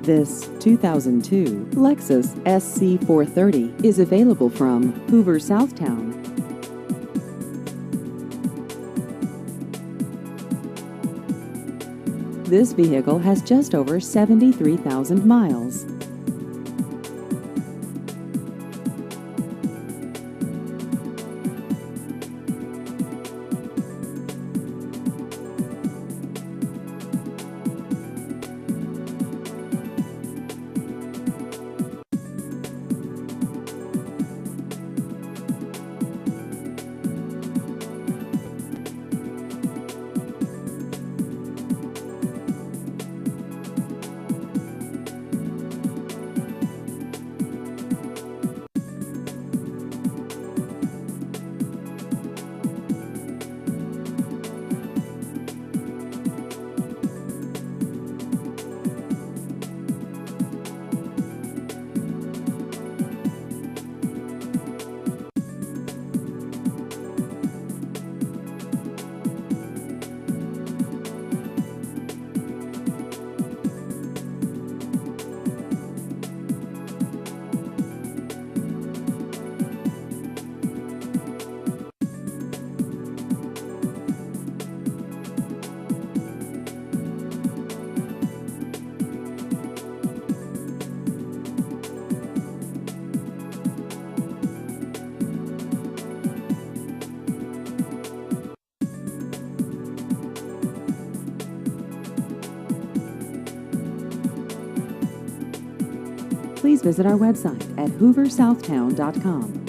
This 2002 Lexus SC430 is available from Hoover Southtown. This vehicle has just over 73,000 miles. Please visit our website at hooversouthtown.com.